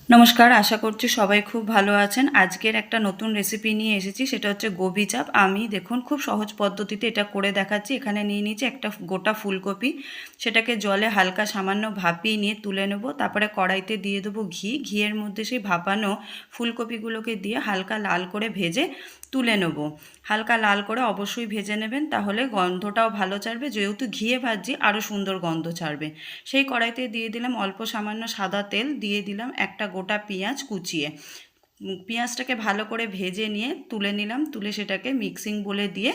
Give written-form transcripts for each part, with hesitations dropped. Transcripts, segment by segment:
নমস্কার, আশা করছি সবাই খুব ভালো আছেন। আজকের একটা নতুন রেসিপি নিয়ে এসেছি, সেটা হচ্ছে গোবি চাপ। আমি দেখুন খুব সহজ পদ্ধতিতে এটা করে দেখাচ্ছি। এখানে নিয়ে নিয়েছি একটা গোটা ফুলকপি, সেটাকে জলে হালকা সামান্য ভাপিয়ে নিয়ে তুলে নেব। তারপরে কড়াইতে দিয়ে দেবো ঘি, ঘিয়ের মধ্যে সেই ভাপানো ফুলকপিগুলোকে দিয়ে হালকা লাল করে ভেজে তুলে নেব। হালকা লাল করে অবশ্যই ভেজে নেবেন, তাহলে গন্ধটাও ভালো ছাড়বে। যেহেতু ঘিয়ে ভাজছি, আরও সুন্দর গন্ধ ছাড়বে। সেই কড়াইতে দিয়ে দিলাম অল্প সামান্য সাদা তেল, দিয়ে দিলাম একটা গোটা পেঁয়াজ কুচিয়ে। পেঁয়াজটাকে ভালো করে ভেজে নিয়ে তুলে নিলাম, তুলে সেটাকে মিক্সিং বলে দিয়ে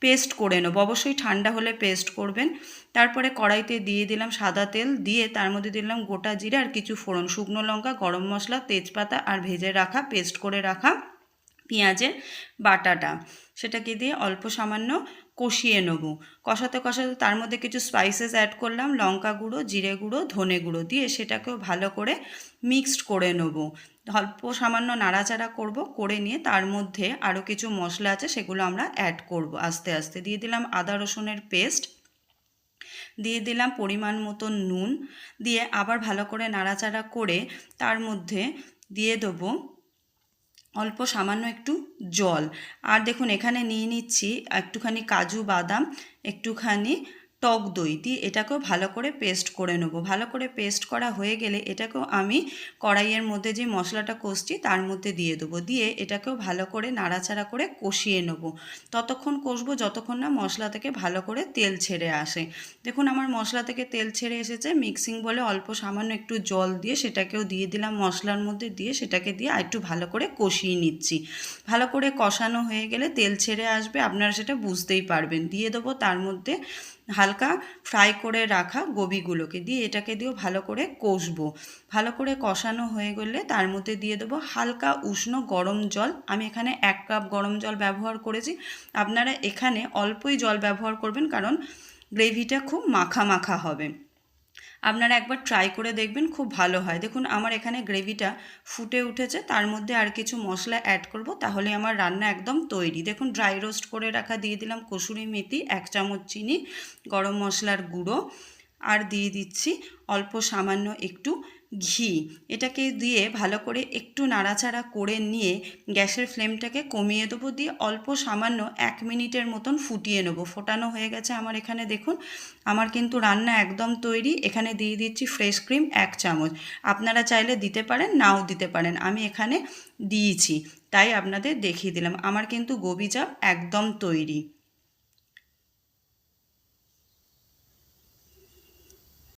পেস্ট করে নেব। অবশ্যই ঠান্ডা হলে পেস্ট করবেন। তারপরে কড়াইতে দিয়ে দিলাম সাদা তেল, দিয়ে তার মধ্যে দিলাম গোটা জিরা আর কিছু ফোড়ন, শুকনো লঙ্কা, গরম মশলা, তেজপাতা আর ভেজে রাখা পেস্ট করে রাখা পেঁয়াজের বাটাটা, সেটাকে দিয়ে অল্প সামান্য কষিয়ে নেব। কষাতে কষাতে তার মধ্যে কিছু স্পাইসেস অ্যাড করলাম, লঙ্কা গুঁড়ো, জিরে গুঁড়ো, ধনে গুঁড়ো দিয়ে সেটাকেও ভালো করে মিক্সড করে নেব। অল্প সামান্য নাড়াচাড়া করব, করে নিয়ে তার মধ্যে আরও কিছু মশলা আছে সেগুলো আমরা অ্যাড করব আস্তে আস্তে। দিয়ে দিলাম আদা রসুনের পেস্ট, দিয়ে দিলাম পরিমাণ মতো নুন, দিয়ে আবার ভালো করে নাড়াচাড়া করে তার মধ্যে দিয়ে দেবো অল্প সামান্য একটু জল। আর দেখুন এখানে নিয়ে নিচ্ছি একটুখানি কাজু বাদাম, একটুখানি টক দই, দিয়ে এটাকেও ভালো করে পেস্ট করে নেব। ভালো করে পেস্ট করা হয়ে গেলে এটাকেও আমি কড়াইয়ের মধ্যে যে মশলাটা কষছি তার মধ্যে দিয়ে দেবো, দিয়ে এটাকেও ভালো করে নাড়াচাড়া করে কষিয়ে নেব। ততক্ষণ কষবো যতক্ষণ না মশলা থেকে ভালো করে তেল ছেড়ে আসে। দেখুন আমার মশলা থেকে তেল ছেড়ে এসেছে। মিক্সিং বলে অল্প সামান্য একটু জল দিয়ে সেটাকেও দিয়ে দিলাম মশলার মধ্যে, দিয়ে সেটাকে দিয়ে আর একটু ভালো করে কষিয়ে নিচ্ছি। ভালো করে কষানো হয়ে গেলে তেল ছেড়ে আসবে, আপনারা সেটা বুঝতেই পারবেন। দিয়ে দেবো তার মধ্যে হালকা ফ্রাই করে রাখা গোবিগুলোকে, দিয়ে এটাকে দিয়েও ভালো করে কষবো। ভালো করে কষানো হয়ে গেলে তার মধ্যে দিয়ে দেবো হালকা উষ্ণ গরম জল। আমি এখানে 1 কাপ গরম জল ব্যবহার করেছি। আপনারা এখানে অল্পই জল ব্যবহার করবেন, কারণ গ্রেভিটা খুব মাখা মাখা হবে। আপনারা একবার ট্রাই করে দেখবেন, খুব ভালো হয়। দেখুন আমার এখানে গ্রেভিটা ফুটে উঠেছে, তার মধ্যে আর কিছু মশলা অ্যাড করব, তাহলে আমার রান্না একদম তৈরি। দেখুন ড্রাই রোস্ট করে রাখা দিয়ে দিলাম কসুরি মেথি, 1 চামচ চিনি, গরম মশলার গুঁড়ো, আর দিয়ে দিচ্ছি অল্প সামান্য একটু ঘি। এটাকে দিয়ে ভালো করে একটু নাড়াচাড়া করে নিয়ে গ্যাসের ফ্লেমটাকে কমিয়ে দেবো, দিয়ে অল্প সামান্য 1 মিনিটের মতন ফুটিয়ে নেবো। ফোটানো হয়ে গেছে আমার এখানে। দেখুন আমার কিন্তু রান্না একদম তৈরি। এখানে দিয়ে দিচ্ছি ফ্রেশ ক্রিম 1 চামচ। আপনারা চাইলে দিতে পারেন, নাও দিতে পারেন, আমি এখানে দিয়েছি তাই আপনাদের দেখিয়ে দিলাম। আমার কিন্তু গোবি চাপ একদম তৈরি।